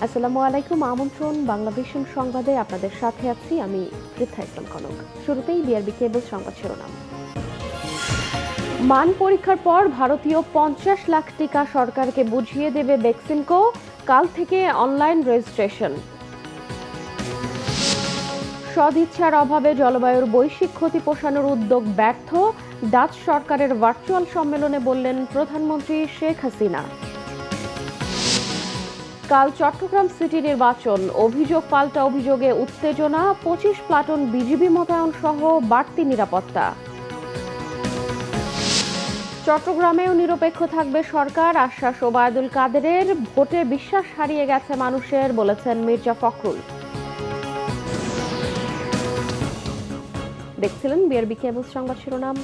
আসসালামু আলাইকুম। আমন্ত্রণ বাংলাভিশন সংবাদে আপনাদের সাথে আছি আমি পৃথা ইসলাম কনক। শুরুতেই বিআরবি কেবল সংবাদ শিরোনাম। মান পরীক্ষার পর ভারতীয় 50 লাখ টিকা সরকারকে বুঝিয়ে দেবে বেক্সিমকো, কাল থেকে অনলাইন রেজিস্ট্রেশন। সদিচ্ছার অভাবে জলবায়ুর বৈশ্বিক ক্ষতি পোষানোর উদ্যোগ ব্যর্থ, ডাচ সরকারের ভার্চুয়াল সম্মেলনে বললেন প্রধানমন্ত্রী শেখ হাসিনা। কাল চট্টগ্রাম সিটি নির্বাচন, অভিযোগ পাল্টা অভিযোগে উত্তেজনা, 25 প্লাটুন বিজিবি মোতায়েন সহ বাড়তি নিরাপত্তা। চট্টগ্রামেও নিরপেক্ষ থাকবে সরকার, আশ্বাস ওবায়দুল কাদেরের। ভোটে বিশ্বাস হারিয়ে গেছে মানুষের, বলেছেন মির্জা ফখরুল। দেখছিলেন বিআরবি কেবল সংবাদ শিরোনাম,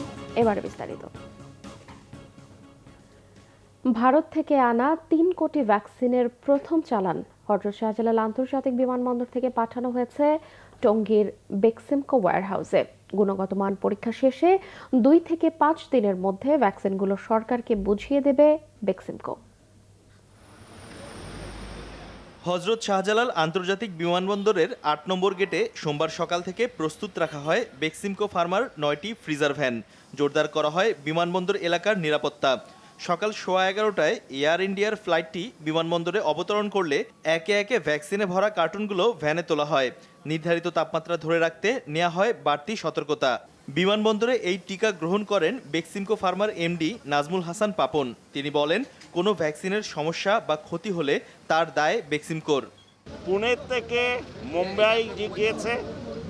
এবারে বিস্তারিত। ভারত থেকে আনা 3 কোটি ভ্যাকসিনের প্রথম চালান হযরত শাহজালাল আন্তর্জাতিক বিমানবন্দর থেকে পাঠানো হয়েছে টঙ্গীর বেক্সিমকো ওয়্যারহাউসে। গুণগত মান পরীক্ষা শেষে 2 থেকে 5 দিনের মধ্যে ভ্যাকসিনগুলো সরকারকে বুঝিয়ে দেবে বেক্সিমকো। হযরত শাহজালাল আন্তর্জাতিক বিমানবন্দরের 8 নম্বর গেটে সোমবার সকাল থেকে প্রস্তুত রাখা হয় বেক্সিমকো ফার্মার 9টি ফ্রিজার ভ্যান। জোরদার করা হয় বিমানবন্দর এলাকার নিরাপত্তা। সকাল 11:15টায় এয়ার ইন্ডিয়ার ফ্লাইটটি বিমানবন্দরে অবতরণ করলে একে একে ভ্যাকসিনে ভরা কার্টুনগুলো ভ্যানে তোলা হয়। নির্ধারিত তাপমাত্রা ধরে রাখতে নেওয়া হয় বাড়তি সতর্কতা। বিমানবন্দরে এই টিকা গ্রহণ করেন বেক্সিমকো ফার্মার এমডি নাজমুল হাসান পাপন। তিনি বলেন, কোনো ভ্যাকসিনের সমস্যা বা ক্ষতি হলে তার দায় বেক্সিমকোর। পুনে থেকে মুম্বাই গিয়েছে,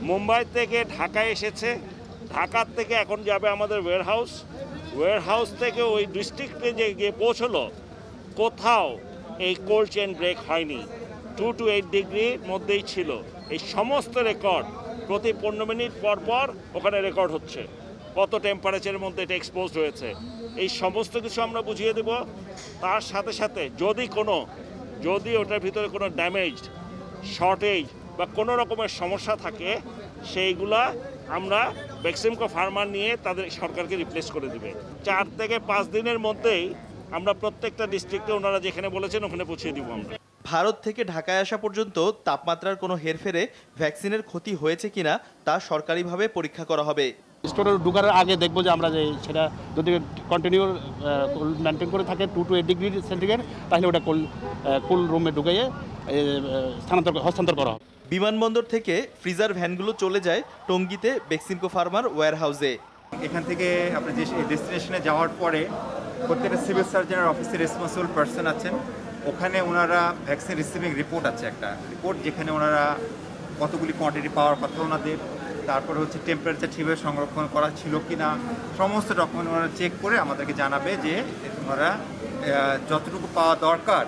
মুম্বাই থেকে ঢাকায় এসেছে, ঢাকার থেকে এখন যাবে আমাদের ওয়্যারহাউস থেকে ওই ডিস্ট্রিক্টে যে গিয়ে পৌঁছলো, কোথাও এই কোল্ড চেইন ব্রেক হয়নি। 2 to 8 ডিগ্রির মধ্যেই ছিল। এই সমস্ত রেকর্ড প্রতি 15 মিনিট পর পর ওখানে রেকর্ড হচ্ছে, কত টেম্পারেচারের মধ্যে এটা এক্সপোজড হয়েছে। এই সমস্ত কিছু আমরা বুঝিয়ে দেব। তার সাথে সাথে যদি ওটার ভিতরে কোনো ড্যামেজ, শর্টেজ বা কোনো রকমের সমস্যা থাকে, সেইগুলা আমরা বেক্সিমকো ফার্মার নিয়ে তাদের সরকারকে রিপ্লেস করে দিবে। 4 থেকে 5 দিনের মধ্যেই আমরা প্রত্যেকটা ডিস্ট্রিক্টে ওনারা যেখানে বলেছেন ওখানে পৌঁছে দিব আমরা। ভারত থেকে ঢাকায় আসা পর্যন্ত তাপমাত্রার কোনো হেরফেরে ভ্যাকসিনের ক্ষতি হয়েছে কিনা তা সরকারিভাবে পরীক্ষা করা হবে। স্টোরে ঢোকার আগে দেখবো যে আমরা যে সেটা যদি কন্টিনিউ মেনটেন করে থাকে 2 to 8 ডিগ্রি সেন্টিগ্রেড, তাহলে ওটা কুল রুমে ঢুকিয়ে হস্তান্তর করা হবে। বিমানবন্দর থেকে ফ্রিজার ভ্যানগুলো চলে যায় টঙ্গীতে বেক্সিমকো ফার্মার ওয়্যারহাউসে। এখান থেকে আপনি যে ডেস্টিনেশনে যাওয়ার পরে প্রত্যেকটা সিভিল সার্জনের অফিসে রেসপন্সিবল পার্সন আছেন, ওখানে ওনারা ভ্যাকসিন রিসিভিং রিপোর্ট আছে, একটা রিপোর্ট যেখানে ওনারা কতগুলি কোয়ান্টিটি পাওয়ার কথা ওনাদের, তারপরে হচ্ছে টেম্পারেচার ঠিকভাবে সংরক্ষণ করা ছিল কি না, সমস্ত ডকুমেন্ট ওনারা চেক করে আমাদেরকে জানাবে যে ওনারা যতটুকু পাওয়া দরকার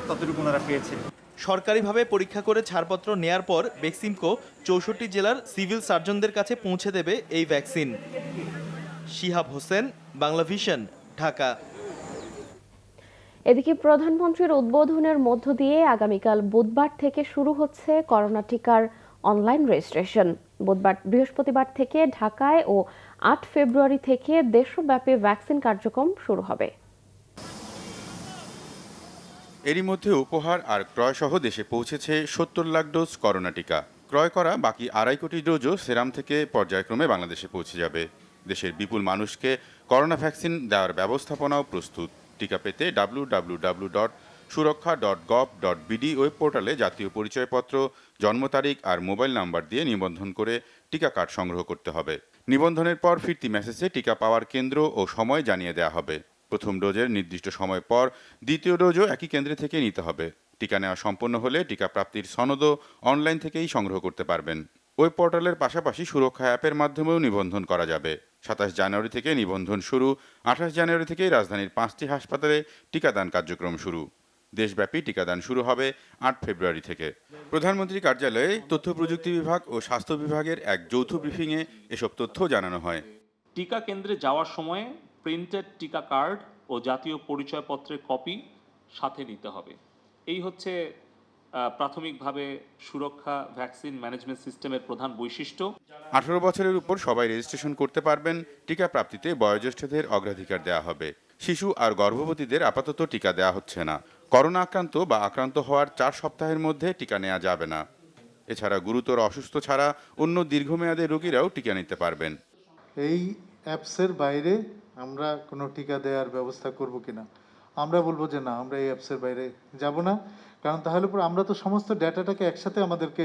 ততটুকু ওনারা পেয়েছে। সরকারিভাবে পরীক্ষা করে ছাড়পত্র নেয়ার পর বেক্সিমকো 64 জেলার সিভিল সার্জনদের কাছে পৌঁছে দেবে এই ভ্যাকসিন। শিহাব হোসেন, বাংলাভিশন, ঢাকা। এদিকে প্রধানমন্ত্রীর উদ্বোধনের মধ্য দিয়ে আগামীকাল বুধবার থেকে শুরু হচ্ছে করোনা টিকার অনলাইন রেজিস্ট্রেশন। বৃহস্পতিবার থেকে ঢাকায় ও 8 ফেব্রুয়ারি থেকে দেশব্যাপী ভ্যাকসিন কার্যক্রম শুরু হবে। এরই মধ্যে উপহার আর ক্রয় সহ দেশে পৌঁছেছে 70 লাখ ডোজ করোনা টিকা। ক্রয় করা বাকি 2.5 কোটি ডোজও সেরাম থেকে পর্যায়ক্রমে বাংলাদেশে পৌঁছে যাবে। দেশের বিপুল মানুষকে করোনা ভ্যাকসিন দেওয়ার ব্যবস্থাপনাও প্রস্তুত। টিকা পেতে www.surakha.gov.bd ওয়েব পোর্টালে জাতীয় পরিচয়পত্র, জন্ম তারিখ আর মোবাইল নাম্বার দিয়ে নিবন্ধন করে টিকা কার্ড সংগ্রহ করতে হবে। নিবন্ধনের পর ফিরতি মেসেজে টিকা পাওয়ার কেন্দ্র ও সময় জানিয়ে দেওয়া হবে। প্রথম ডোজের নির্দিষ্ট সময় পর দ্বিতীয় ডোজও একই কেন্দ্রে থেকে নিতে হবে। টিকা নেওয়া সম্পন্ন হলে টিকা প্রাপ্তির সনদও অনলাইন থেকেই সংগ্রহ করতে পারবেন। ওয়েব পোর্টালের পাশাপাশি সুরক্ষা অ্যাপের মাধ্যমেও নিবন্ধন করা যাবে। 27 জানুয়ারি থেকে নিবন্ধন শুরু, 28 জানুয়ারি থেকেই রাজধানীর 5টি হাসপাতালে টিকাদান কার্যক্রম শুরু। দেশব্যাপী টিকাদান শুরু হবে 8 ফেব্রুয়ারি থেকে। প্রধানমন্ত্রীর কার্যালয়ে তথ্য প্রযুক্তি বিভাগ ও স্বাস্থ্য বিভাগের এক যৌথ ব্রিফিংয়ে এসব তথ্য জানানো হয়। টিকা কেন্দ্রে যাওয়ার সময় প্রিন্টেড টিকা কার্ড ও জাতীয় পরিচয়পত্রের কপি সাথে নিতে হবে। এই হচ্ছে প্রাথমিকভাবে সুরক্ষা ভ্যাকসিন ম্যানেজমেন্ট সিস্টেমের প্রধান বৈশিষ্ট্য। 18 বছরের উপর সবাই রেজিস্ট্রেশন করতে পারবেন। টিকা প্রাপ্তিতে বয়োজ্যেষ্ঠদের অগ্রাধিকার দেওয়া হবে। শিশু আর গর্ভবতীদের আপাতত টিকা দেওয়া হচ্ছে না। করোনা আক্রান্ত বা আক্রান্ত হওয়ার 4 সপ্তাহের মধ্যে টিকা নেওয়া যাবে না। এছাড়া গুরুতর অসুস্থ ছাড়া অন্য দীর্ঘমেয়াদী রোগীরাও টিকা নিতে পারবেন। এই অ্যাপসের বাইরে আমরা কোনো টিকা দেওয়ার ব্যবস্থা করব কিনা, আমরা বলবো যে না, আমরা এই অ্যাপসের বাইরে যাব না। কারণ তাহলে পরে আমরা তো সমস্ত ডেটাটাকে একসাথে আমাদেরকে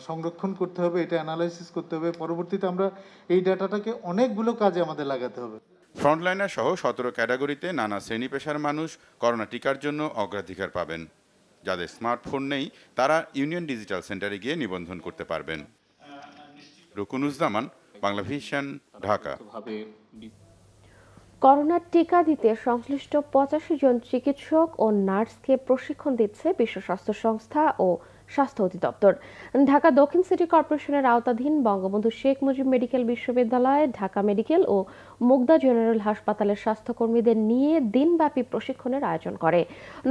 সংরক্ষণ করতে হবে, এটা অ্যানালাইসিস করতে হবে, পরবর্তীতে আমরা এই ডেটাটাকে অনেকগুলো কাজে আমাদের লাগাতে হবে। ফ্রন্টলাইনার সহ 17 ক্যাটাগরিতে নানা শ্রেণী পেশার মানুষ করোনা টিকার জন্য অগ্রাধিকার পাবেন। যাদের স্মার্টফোন নেই তারা ইউনিয়ন ডিজিটাল সেন্টারে গিয়ে নিবন্ধন করতে পারবেন। রুকুনুজ্জামান, বাংলা ভিশন, ঢাকা। করোনার টিকা দিতে সংশ্লিষ্ট 85 জন চিকিৎসক ও নার্সকে প্রশিক্ষণ দিচ্ছে বিশ্ব স্বাস্থ্য সংস্থা ও স্বাস্থ্য অধিদপ্তর। ঢাকা দক্ষিণ সিটি কর্পোরেশনের আওতাধীন বঙ্গবন্ধু শেখ মুজিব মেডিকেল বিশ্ববিদ্যালয়, ঢাকা মেডিকেল ও মুগদা জেনারেল হাসপাতালের স্বাস্থ্যকর্মীদের নিয়ে দিনব্যাপী প্রশিক্ষণের আয়োজন করে।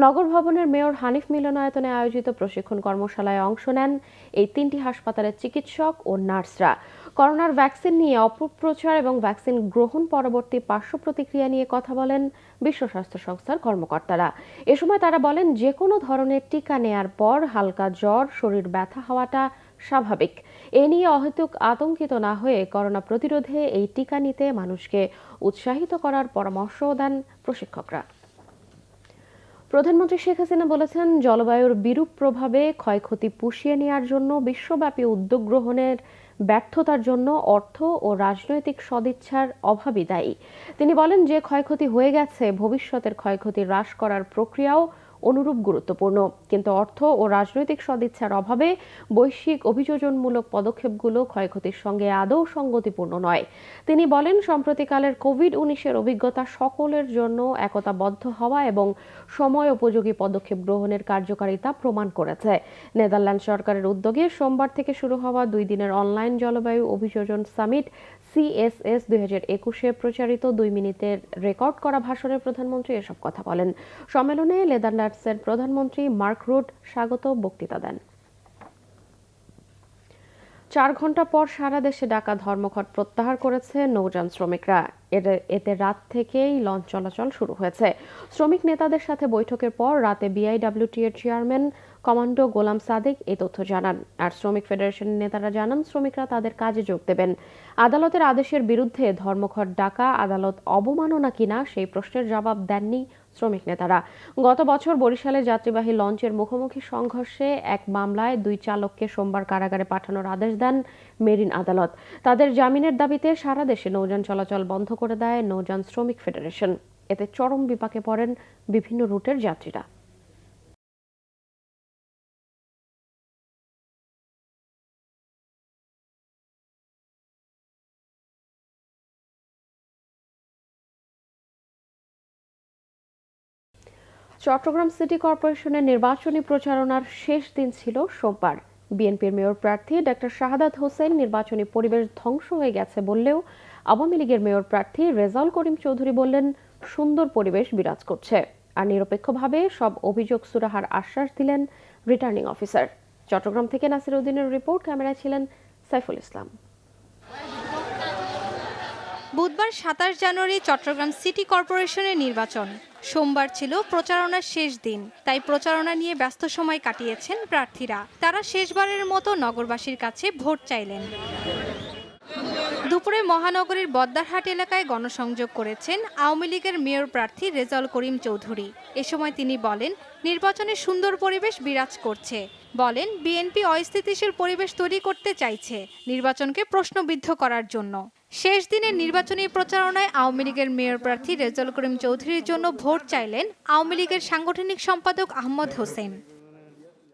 নগর ভবনের মেয়র হানিফ মিলনায়তনে আয়োজিত প্রশিক্ষণ কর্মশালায় অংশ নেন এই 3টি হাসপাতালের চিকিৎসক ও নার্সরা। করোনার ভ্যাকসিন নিয়ে অপপ্রচার এবং ভ্যাকসিন গ্রহণ পরবর্তী পার্শ্ব প্রতিক্রিয়া নিয়ে কথা বলেন বিশ্ব স্বাস্থ্য সংস্থার কর্মকর্তারা। এ সময় তারা বলেন, যে কোনো ধরনের টিকা নেয়ার পর হালকা জ্বর, শরীর ব্যথা হওয়াটা স্বাভাবিক। এ নিয়ে অহেতুক আতঙ্কিত না হয়ে করোনা প্রতিরোধে এই টিকা নিতে মানুষকে উৎসাহিত করার পরামর্শও দেন প্রশিক্ষকরা। প্রধানমন্ত্রী শেখ হাসিনা বলেছেন, জলবায়ুর বিরূপ প্রভাবে ক্ষয়ক্ষতি পুষিয়ে নেওয়ার জন্য বিশ্বব্যাপী উদ্যোগ গ্রহণের ব্যর্থতার জন্য অর্থ ও রাজনৈতিক সদিচ্ছার অভাবই দায়ী। তিনি বলেন, যে ক্ষয়ক্ষতি হয়ে গেছে, ভবিষ্যতের ক্ষয়ক্ষতি হ্রাস করার প্রক্রিয়াও অনুরূপ গুরুত্বপূর্ণ, কিন্তু অর্থ ও রাজনৈতিক সদিচ্ছার অভাবে বৈশ্বিক অভিযোজনমূলক পদক্ষেপগুলো ক্ষয়ক্ষতির সঙ্গে আদৌ সঙ্গতিপূর্ণ নয়। তিনি বলেন, সম্প্রতিকালের কোভিড-19 অভিজ্ঞতা সকলের জন্য একতাবদ্ধ হওয়া এবং সময় উপযোগী পদক্ষেপ গ্রহণের কার্যকারিতা প্রমাণ করেছে। নেদারল্যান্ড সরকারের উদ্যোগে সোমবার থেকে শুরু হওয়া 2 দিনের অনলাইন জলবায়ু অভিযোজন সামিট CSS 2021-এ প্রচারিত 2 মিনিটের রেকর্ড করা ভাষণে প্রধানমন্ত্রী এসব কথা বলেন। সম্মেলনে নেদারল্যান্ডসের প্রধানমন্ত্রী মার্ক রুট স্বাগত বক্তৃতা দেন। 4 ঘন্টা পর সারা দেশে ডাকা ধর্মঘট প্রত্যাহার করেছে নৌযান শ্রমিকরা। এতে রাত থেকেই লঞ্চ চলাচল শুরু হয়েছে। শ্রমিক নেতাদের সাথে বৈঠকের পর রাতে BIWT এর চেয়ারম্যান কমান্ডো গোলাম সাদিক এই তথ্য জানান। আর শ্রমিক ফেডারেশনের নেতারা জানান, শ্রমিকরা তাদের কাজে যোগ দেবেন। আদালতের আদেশের বিরুদ্ধে ধর্মঘট ডাকা আদালত অবমাননা কিনা সেই প্রশ্নের জবাব দেননি শ্রমিক নেতারা। গত বছর বরিশালে যাত্রীবাহী লঞ্চের মুখোমুখি সংঘর্ষে এক মামলায় 2 চালককে সোমবার কারাগারে পাঠানোর আদেশ দেন মেরিন আদালত। তাদের জামিনের দাবিতে সারা দেশে নৌযান চলাচল বন্ধ করে দেয় নৌযান শ্রমিক ফেডারেশন। এতে চরম বিপাকে পড়েন বিভিন্ন রুটের যাত্রীরা। চট্টগ্রাম সিটি কর্পোরেশনের নির্বাচনী প্রচারণার শেষ দিন ছিল সোমবার। বিএনপির মেয়র প্রার্থী ডক্টর শাহাদাত হোসেন নির্বাচনী পরিবেশ ধ্বংস হয়ে গেছে বললেও আওয়ামী লীগের মেয়র প্রার্থী রেজাউল করিম চৌধুরী বললেন, সুন্দর পরিবেশ বিরাজ করছে। আর নিরপেক্ষভাবে সব অভিযোগ সুরাহার আশ্বাস দিলেন রিটার্নিং অফিসার। চট্টগ্রাম থেকে নাসির উদ্দিনের রিপোর্ট, ক্যামেরায় ছিলেন সাইফুল ইসলাম। বুধবার 27 জানুয়ারি চট্টগ্রাম সিটি কর্পোরেশনের নির্বাচন। সোমবার ছিল প্রচারণার শেষ দিন, তাই প্রচারণা নিয়ে ব্যস্ত সময় কাটিয়েছেন প্রার্থীরা। তারা শেষবারের মতো নগরবাসীর কাছে ভোট চাইলেন। দুপুরে মহানগরীর বদ্দারহাট এলাকায় গণসংযোগ করেছেন আওয়ামী লীগের মেয়র প্রার্থী রেজাউল করিম চৌধুরী। এ সময় তিনি বলেন, নির্বাচনে সুন্দর পরিবেশ বিরাজ করছে। বলেন, বিএনপি অস্থিতিশীল পরিবেশ তৈরি করতে চাইছে নির্বাচনকে প্রশ্নবিদ্ধ করার জন্য। শেষ দিনের নির্বাচনী প্রচারণায় আওয়ামী লীগের মেয়র প্রার্থী রেজাউল করিম চৌধুরীর জন্য ভোট চাইলেন আওয়ামী লীগের সাংগঠনিক সম্পাদক আহমদ হোসেন।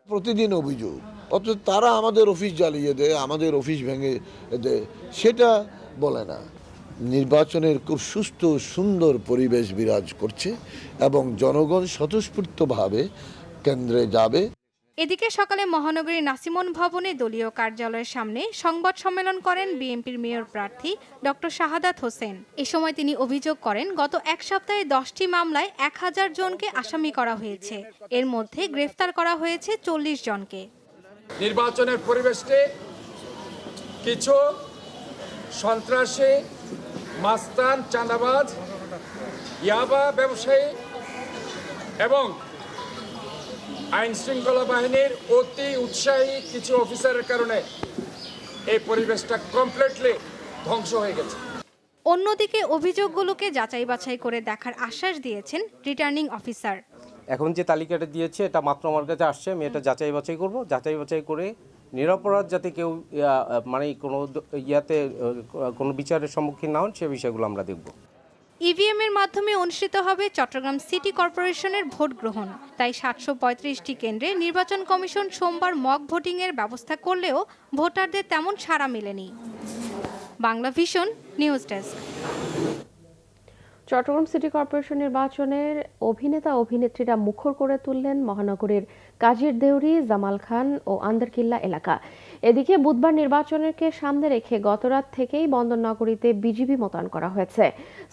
প্রতিদিন অভিযোগ, অথচ তারা আমাদের অফিস জ্বালিয়ে দেয়, আমাদের অফিস ভেঙে দেয়, সেটা বলে না। নির্বাচনের খুব সুস্থ সুন্দর পরিবেশ বিরাজ করছে এবং জনগণ স্বতঃস্ফূর্তভাবে কেন্দ্রে যাবে। এদিকে সকালে মহানগরীর নাসিমন ভবনে দলীয় কার্যালয়ের সামনে সংবাদ সম্মেলন করেন বিএনপির মেয়র প্রার্থী ডক্টর শাহাদাত হোসেন। এ সময় তিনি অভিযোগ করেন, গত এক সপ্তাহে 10টি মামলায় 1000 জনকে আসামি করা হয়েছে। এর মধ্যে গ্রেফতার করা হয়েছে 40 জনকে। নির্বাচনের পরিবেশকে কিছু সন্ত্রাসী, মাস্তান, চাঁদাবাজ, ইয়াবা ব্যবসায়ী এবং আইন শৃঙ্খলা বাহিনীর অতি উৎসাহী কিছু অফিসারের কারণে এই পরিবেশটা কমপ্লিটলি ধ্বংস হয়ে গেছে। অন্যদিকে অভিযোগগুলোকে যাচাই বাছাই করে দেখার আশ্বাস দিয়েছেন রিটার্নিং অফিসার। এখন যে তালিকাটা দিয়েছে এটা মাত্র আমার কাছে আসছে, আমি এটা যাচাই বাছাই করব, যাচাই বাছাই করে নিরপরাধ যাতে কেউ মানে কোনো কোনো বিচারের সম্মুখীন না হন সে বিষয়গুলো আমরা দেখব। ইভিএম এর মাধ্যমে অনুষ্ঠিত হবে চট্টগ্রাম সিটি কর্পোরেশনের ভোট গ্রহণ। তাই 735টি কেন্দ্রে নির্বাচন কমিশন সোমবার মক ভোটিং এর ব্যবস্থা করলেও ভোটারদের তেমন সাড়া মেলেনি। Bangla vision news desk. Chittagong city corporation নির্বাচনের অভিনেতা অভিনেত্রীরা মুখর করে তুললেন মহানগরীর কাজীর দেউরি, জামাল খান ও আন্দারকিল্লা এলাকা। এদিকে বুধবার নির্বাচনকে সামনে রেখে গতরাত থেকেই বন্দরনগরীতে বিজিবি মোতায়েন করা হয়েছে।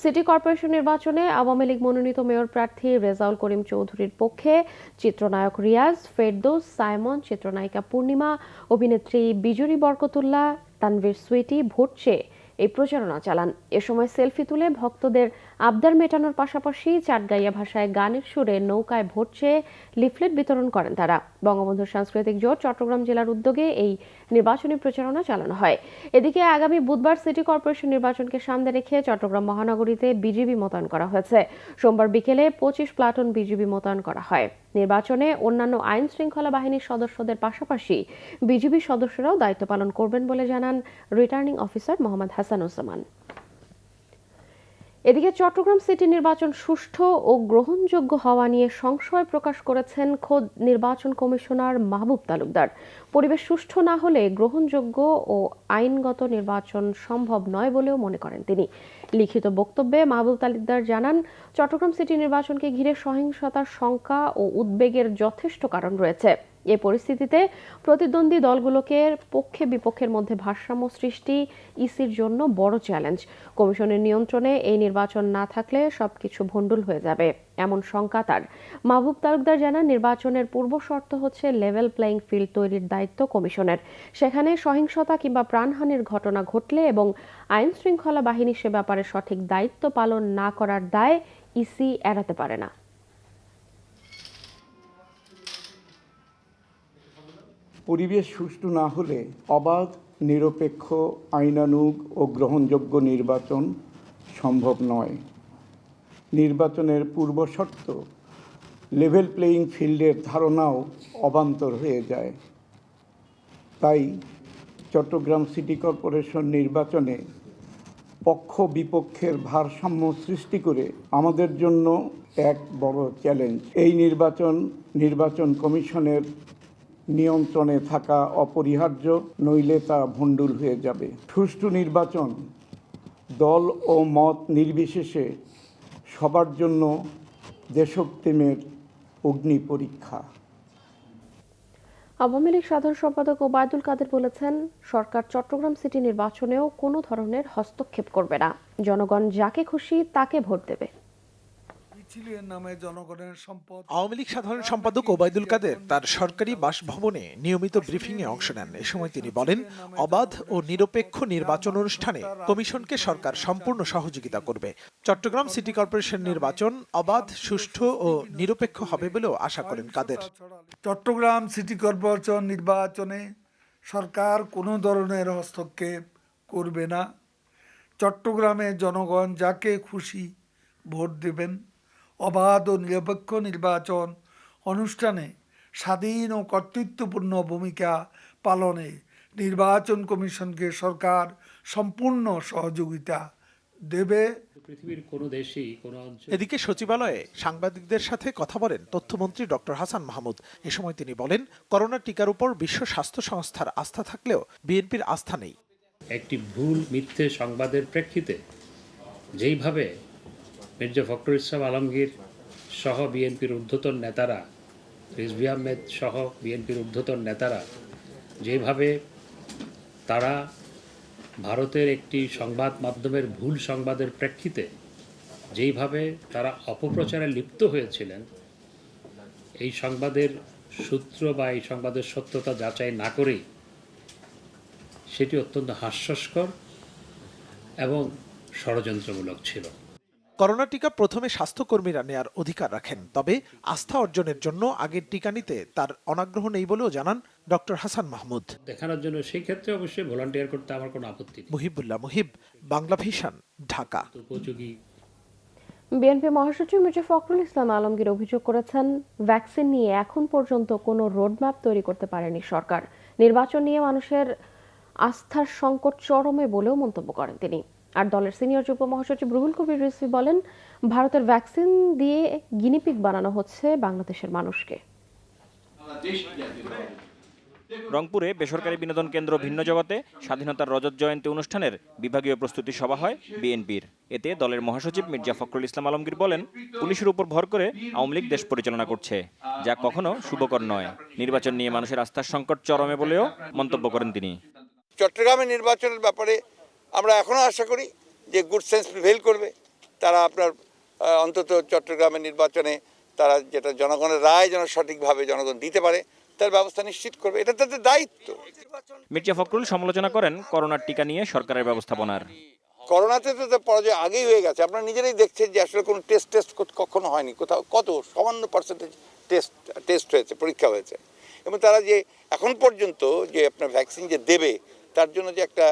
সিটি কর্পোরেশন নির্বাচনে আওয়ামী লীগ মনোনীত মেয়র প্রার্থী রেজাউল করিম চৌধুরীর পক্ষে চিত্রনায়ক রিয়াজ, ফেরদৌস, সাইমন, চিত্রনায়িকা পূর্ণিমা, অভিনেত্রী বিজুরি বরকতুল্লাহ, তানভীর সুইটি ভোট চেয়ে এই প্রচারণা চালান। এ সময় সেলফি তুলে ভক্তদের আবদার মেটানোর পাশাপাশি চাটগাইয়া ভাষায় গানের সুরে নৌকায় ভোট চেয়ে লিফলেট বিতরণ করেন তারা। বঙ্গবন্ধু সাংস্কৃতিক জোট চট্টগ্রাম জেলার উদ্যোগে এই নির্বাচনী প্রচারণা চালানো হয়। এদিকে আগামী বুধবার সিটি কর্পোরেশন নির্বাচনকে সামনে রেখে চট্টগ্রাম মহানগরীতে বিজিবি মোতায়েন করা হয়েছে। সোমবার বিকেলে 25 প্লাটুন বিজিবি মোতায়েন করা হয়। নির্বাচনে অন্যান্য আইন শৃঙ্খলা বাহিনীর সদস্যদের পাশাপাশি বিজিবি সদস্যরাও দায়িত্ব পালন করবেন বলে জানান রিটার্নিং অফিসার মোহাম্মদ হাসানুজ্জামান। এদিকে চট্টগ্রাম সিটি নির্বাচন সুষ্ঠু ও গ্রহণযোগ্য হওয়া নিয়ে সংশয় প্রকাশ করেছেন খোদ নির্বাচন কমিশনার মাহবুব তালুকদার। পরিবেশ সুষ্ঠু না হলে গ্রহণযোগ্য ও আইনগত নির্বাচন সম্ভব নয় বলেও মনে করেন তিনি। লিখিত বক্তব্যে মাহবুব তালুকদার জানান, চট্টগ্রাম সিটি নির্বাচনকে ঘিরে সহিংসতার শঙ্কা ও উদ্বেগের যথেষ্ট কারণ রয়েছে। এ পরিস্থিতিতে প্রতিদ্বন্দ্বী দলগুলোকে পক্ষে বিপক্ষের মধ্যে ভারসাম্য সৃষ্টি ইসির জন্য বড় চ্যালেঞ্জ। কমিশনের নিয়ন্ত্রণে এই নির্বাচন না থাকলে সবকিছু ভণ্ডুল হয়ে যাবে, এমন শঙ্কা তার। মাহবুব তালুকদার জানান, নির্বাচনের পূর্ব শর্ত হচ্ছে লেভেল প্লেইং ফিল্ড তৈরির দায়িত্ব কমিশনের। সেখানে সহিংসতা কিংবা প্রাণহানির ঘটনা ঘটলে এবং আইন শৃঙ্খলা বাহিনী সে ব্যাপারে সঠিক দায়িত্ব পালন না করার দায় ইসি এড়াতে পারে না। পরিবেশ সুষ্ঠু না হলে অবাধ, নিরপেক্ষ, আইনানুগ ও গ্রহণযোগ্য নির্বাচন সম্ভব নয়। নির্বাচনের পূর্বশর্ত লেভেল প্লেইং ফিল্ডের ধারণাও অবান্তর হয়ে যায়। তাই চট্টগ্রাম সিটি কর্পোরেশন নির্বাচনে পক্ষ বিপক্ষের ভারসাম্য সৃষ্টি করে আমাদের জন্য এক বড় চ্যালেঞ্জ। এই নির্বাচন কমিশনের নিয়ন্ত্রণে থাকা অপরিহার্য, নইলে তা ভণ্ডুল হয়ে যাবে। সুষ্ঠু নির্বাচন দল ও মত নির্বিশেষে সবার জন্য দেশপ্রেমের অগ্নি পরীক্ষা। আওয়ামী লীগ সাধারণ সম্পাদক ওবায়দুল কাদের বলেছেন, সরকার চট্টগ্রাম সিটি নির্বাচনেও কোনো ধরনের হস্তক্ষেপ করবে না। জনগণ যাকে খুশি তাকে ভোট দেবে। আওয়ামী লীগ সাধারণ সম্পাদক ওবায়দুল কাদের তার সরকারি বাসভবনে নিয়মিত ব্রিফিংয়ে অংশ নেন। এ সময় তিনি বলেন, অবাধ ও নিরপেক্ষ নির্বাচন অনুষ্ঠানে কমিশনকে সরকার সম্পূর্ণ সহযোগিতা করবে। চট্টগ্রাম সিটি কর্পোরেশন নির্বাচন অবাধ, সুষ্ঠু ও নিরপেক্ষ হবে বলেও আশা করেন কাদের। চট্টগ্রাম সিটি কর্পোরেশন নির্বাচনে সরকার কোনো ধরনের হস্তক্ষেপ করবে না। চট্টগ্রামে জনগণ যাকে খুশি ভোট দেবেন। অবাধ ও নিরপেক্ষ নির্বাচন অনুষ্ঠানে স্বাধীন ও কর্তৃত্বপূর্ণ ভূমিকা পালনে নির্বাচন কমিশনকে সরকার সম্পূর্ণ সহযোগিতা দেবে। এদিকে সচিবালয়ে সাংবাদিকদের সাথে কথা বলেন তথ্যমন্ত্রী ডক্টর হাসান মাহমুদ। এ সময় তিনি বলেন, করোনা টিকার উপর বিশ্ব স্বাস্থ্য সংস্থার আস্থা থাকলেও বিএনপির আস্থা নেই। একটি ভুল মিথ্যে সংবাদের প্রেক্ষিতে যেইভাবে মির্জা ফখরুল ইসলাম আলমগীর সহ বিএনপির ঊর্ধ্বতন নেতারা, রিজভী আহমেদ সহ বিএনপির ঊর্ধ্বতন নেতারা যেভাবে তারা ভারতের একটি সংবাদ মাধ্যমের ভুল সংবাদের প্রেক্ষিতে যেইভাবে তারা অপপ্রচারে লিপ্ত হয়েছিলেন, এই সংবাদের সূত্র বা এই সংবাদের সত্যতা যাচাই না করেই সেটি অত্যন্ত হাস্যস্কর এবং ষড়যন্ত্রমূলক ছিল। করোনা টিকা প্রথমে স্বাস্থ্যকর্মীরা নেয়ার অধিকার রাখেন, তবে আস্থা অর্জনের জন্য আগের টিকা নিতে তার অনাগ্রহ নেই বলেও জানান ডক্টর হাসান মাহমুদ। দেখানোর জন্য সেই ক্ষেত্রে অবশ্যই ভলান্টিয়ার করতে আমার কোনো আপত্তি নেই। মুহিবুল্লাহ মুহিব, বাংলা ভিশন, ঢাকা। উপযোগী। বিএনপি মহাসচিব মির্জা ফখরুল ইসলাম আলমগীর অভিযোগ করেছেন, ভ্যাকসিন নিয়ে এখন পর্যন্ত কোনো রোডম্যাপ তৈরি করতে পারেনি সরকার। নির্বাচন নিয়ে মানুষের আস্থার সংকট চরমে বলেও মন্তব্য করেন তিনি। আর দলের সিনিয়র যুগ্ম মহাসচিব রুহুল কবির রিজভী বলেন, ভারতের ভ্যাকসিন দিয়ে গিনিপিগ বানানো হচ্ছে বাংলাদেশের মানুষকে। রংপুরে বেসরকারি বিনোদন কেন্দ্র ভিন্ন জগতে স্বাধীনতার রজত জয়ন্তী অনুষ্ঠানের বিভাগীয় প্রস্তুতি সভা হয় বিএনপির। এতে দলের মহাসচিব মির্জা ফখরুল ইসলাম আলমগীর বলেন, পুলিশের উপর ভর করে আওয়ামী লীগ দেশ পরিচালনা করছে, যা কখনো শুভকর নয়। নির্বাচন নিয়ে মানুষের আস্থার সংকট চরমে বলেও মন্তব্য করেন তিনি। চট্টগ্রামের নির্বাচনের ব্যাপারে আমরা এখনো আশা করি যে গুড সেন্স প্রিভেল করবে। তারা আপনার অন্তত চট্টগ্রামের নির্বাচনে তারা যেটা জনগণের রায় যেন সঠিকভাবে জনগণ দিতে পারে তার ব্যবস্থা নিশ্চিত করবে, এটা তাদের দায়িত্ব। মির্জা ফখরুল সমালোচনা করেন করোনার টিকা নিয়ে সরকারের ব্যবস্থাপনার। করোনাতে তো পরাজয় আগেই হয়ে গেছে, আপনারা নিজেরাই দেখছেন যে আসলে কোনো টেস্ট কখনো হয়নি, কোথাও কত সামান্য পার্সেন্টেজ টেস্ট হয়েছে, পরীক্ষা হয়েছে। এবং তারা যে এখন পর্যন্ত যে আপনার ভ্যাকসিন যে দেবে তার জন্য যে একটা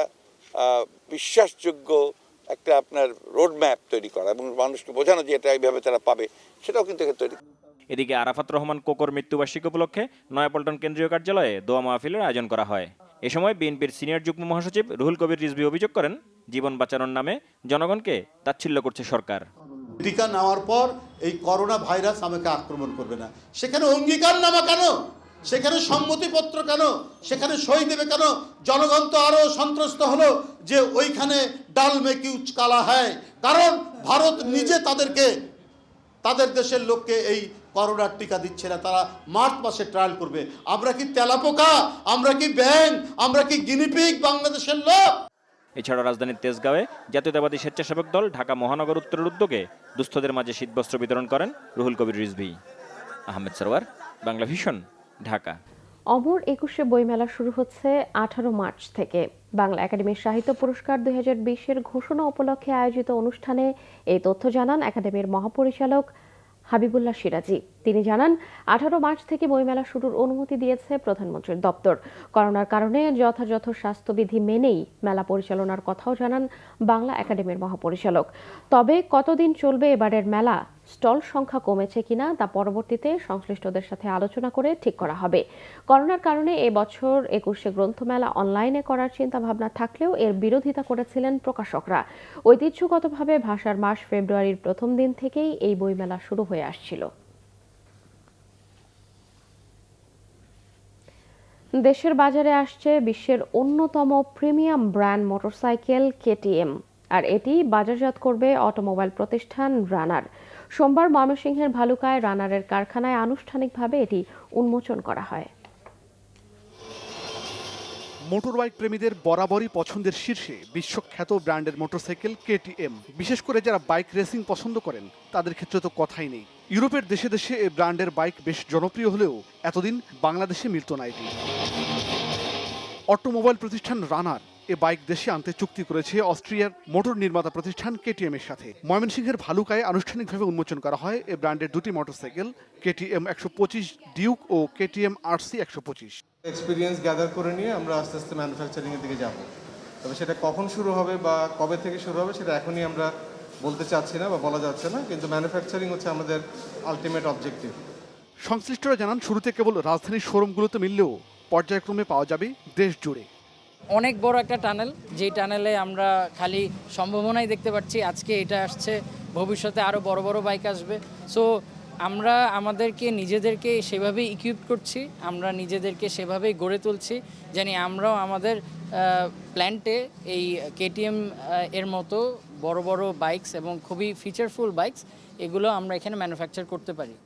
বিশ্বাসযোগ্য একটা আপনার রোডম্যাপ তৈরি করা এবং মানুষকে বোঝানো যে এটা এইভাবে তারা পাবে, সেটাও কিন্তু তৈরি। এদিকে আরাফাত রহমান কোকর মৃত্যুবার্ষিকী উপলক্ষে নয়াপল্টন কেন্দ্রীয় কার্যালয়ে দোয়া মাহফিলের আয়োজন করা হয়। এ সময় বিএনপির সিনিয়র যুগ্ম মহাসচিব রুহুল কবির রিজভী অভিযোগ করেন, জীবন বাঁচানোর নামে জনগণকে তাচ্ছিল্য করছে সরকার। টিকা নেওয়ার পর এই করোনা ভাইরাস আমাকে আক্রমণ করবে না, সেখানে অঙ্গীকারনামা কেন, সেখানে সম্মতিপত্র কেন, সেখানে সই দেবে কেন? জনগণ তো আরো সন্ত্রস্ত হলো যে ওইখানে ডাল মে কিউচ কালা হয়, কারণ ভারত নিজে তাদের দেশের লোককে এই করোনার টিকা দিচ্ছে না, তারা মার্চ মাসে ট্রায়াল করবে। আমরা কি তেলাপোকা, আমরা কি ব্যাঙ, আমরা কি গিনিপিগ বাংলাদেশের লোক? এছাড়া রাজধানীর তেজগাঁওয়ে জাতীয়তাবাদী স্বেচ্ছাসেবক দল ঢাকা মহানগর উত্তরের উদ্যোগে দুস্থদের মাঝে শীতবস্ত্র বিতরণ করেন রুহুল কবির রিজভী। আহমেদ সরওয়ার, বাংলা ভিশন, ঢাকা। অমর 21শে বইমেলা শুরু হচ্ছে 18 মার্চ থেকে। বাংলা একাডেমির সাহিত্য পুরস্কার 2020-এর ঘোষণা উপলক্ষে আয়োজিত অনুষ্ঠানে এই তথ্য জানান একাডেমির মহাপরিচালক হাবিবুল্লাহ সিরাজি। তিনি জানান, 18 মার্চ থেকে বইমেলা শুরুর অনুমতি দিয়েছে প্রধানমন্ত্রীর দপ্তর। করোনার কারণে যথাযথ স্বাস্থ্যবিধি মেনেই মেলা পরিচালনার কথাও জানান বাংলা একাডেমির মহাপরিচালক। তবে কতদিন চলবে এবারের মেলা, স্টল সংখ্যা কমেছে কিনা তা পরবর্তীতে সংশ্লিষ্টদের সাথে আলোচনা করে ঠিক করা হবে। করোনার কারণে এবছর 21শে গ্রন্থমেলা অনলাইনে করার চিন্তা ভাবনা থাকলেও এর বিরোধিতা করেছিলেন প্রকাশকরা। ঐতিহ্যগতভাবে ভাষার মাস ফেব্রুয়ারির প্রথম দিন থেকেই এই বইমেলা শুরু হয়ে আসছিল। দেশের বাজারে আসছে বিশ্বের অন্যতম প্রিমিয়াম ব্র্যান্ড মোটরসাইকেল কেটিএম, আর এটি বাজারজাত করবে অটোমোবাইল প্রতিষ্ঠান রানার। সোমবার ময়মনসিংহের ভালুকায় রানারের কারখানায় আনুষ্ঠানিকভাবে এটি উন্মোচন করা হয়। মোটরবাইক প্রেমীদের বরাবরই পছন্দের শীর্ষে বিশ্বখ্যাত ব্র্যান্ডের মোটরসাইকেল কেটিএম। বিশেষ করে যারা বাইক রেসিং পছন্দ করেন তাদের ক্ষেত্রে তো কথাই নেই। ইউরোপের দেশে দেশে এই ব্র্যান্ডের বাইক বেশ জনপ্রিয় হলেও এতদিন বাংলাদেশে মিলত না এটি। অটোমোবাইল প্রতিষ্ঠান রানার এ বাইক দেশে আনতে চুক্তি করেছে অস্ট্রিয়ার মোটর নির্মাতা প্রতিষ্ঠান কেটিএম এর সাথে। ময়মনসিংহের ভালুকায় আনুষ্ঠানিকভাবে উন্মোচন করা হয় এ ব্র্যান্ডের দুটি মোটরসাইকেল, কেটিএম 125 ডিউক ও কেটিএম আরসি 125। এক্সপিরিয়েন্স গ্যাদার করে নিয়ে আমরা আস্তে আস্তে ম্যানুফ্যাকচারিং এর দিকে যাব। তবে সেটা কখন শুরু হবে বা কবে থেকে শুরু হবে সেটা এখনই আমরা বলতে চাচ্ছি না বা বলা যাচ্ছে না, কিন্তু ম্যানুফ্যাকচারিং হচ্ছে আমাদের আলটিমেট অবজেক্টিভ। সংশ্লিষ্টরা জানান, শুরুতে কেবল রাজধানীর শোরুমগুলোতে মিললেও পর্যায়ক্রমে পাওয়া যাবে দেশ জুড়ে। অনেক বড় একটা টানেল, যেই টানেলে আমরা খালি সম্ভাবনাই দেখতে পাচ্ছি। আজকে এটা আসছে, ভবিষ্যতে আরও বড় বড় বাইক আসবে। সো আমরা আমাদেরকে নিজেদেরকে সেভাবেই ইকুইপ করছি, আমরা নিজেদেরকে সেভাবেই গড়ে তুলছি, জানি আমরাও আমাদের প্ল্যান্টে এই কেটিএম এর মতো বড় বড় বাইকস এবং খুবই ফিচারফুল বাইকস এগুলো আমরা এখানে ম্যানুফ্যাকচার করতে পারি।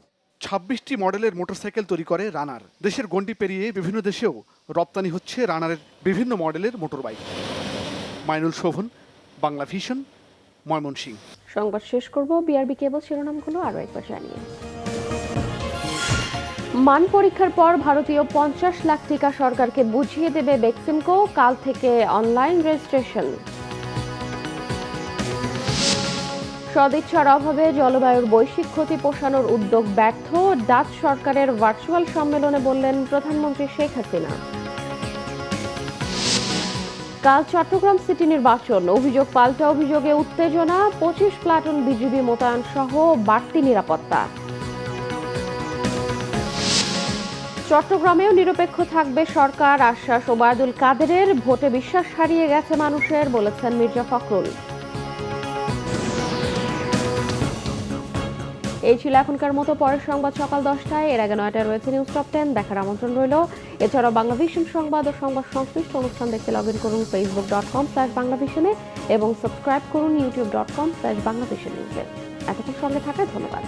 26টি মডেলের মোটরসাইকেল তৈরি করে রানার। দেশের গণ্ডি পেরিয়ে বিভিন্ন দেশেও রপ্তানি হচ্ছে রানারের বিভিন্ন মডেলের মোটরবাইক। মাইনুল শোভন, বাংলা ভিশন, ময়মনসিংহ। সংবাদ শেষ করব বিআরবি কেবল শিরোনামগুলো আরও একবার জানিয়ে। মান পরীক্ষার পর ভারতীয় 50 লাখ টিকা সরকারকে বুঝিয়ে দেবে বেক্সিমকো, কাল থেকে অনলাইন রেজিস্ট্রেশন। সদিচ্ছার অভাবে জলবায়ুর বৈশ্বিক ক্ষতি পোষানোর উদ্যোগ ব্যর্থ, ডাচ সরকারের ভার্চুয়াল সম্মেলনে বললেন প্রধানমন্ত্রী শেখ হাসিনা। কাল চট্টগ্রাম সিটি নির্বাচন, অভিযোগ পাল্টা অভিযোগে উত্তেজনা, 25 প্লাটুন বিজিবি মোতায়েন সহ বাড়তি নিরাপত্তা। চট্টগ্রামেও নিরপেক্ষ থাকবে সরকার, আশ্বাস ওবায়দুল কাদেরের। ভোটে বিশ্বাস হারিয়ে গেছে মানুষের, বলেছেন মির্জা ফখরুল। এই ছিল এখনকার মতো, পরের সংবাদ সকাল 10টায়। এর আগে 9টায় রয়েছে নিউজ টপ 10, দেখার আমন্ত্রণ রইল। এছাড়াও বাংলাভিশন সংবাদ ও সংবাদ সংশ্লিষ্ট অনুষ্ঠান দেখতে লগ ইন করুন facebook.com/বাংলাভিশনে এবং সাবস্ক্রাইব করুন youtube.com/বাংলাভিশন নিউজে। এতক্ষণ সঙ্গে থাকায় ধন্যবাদ।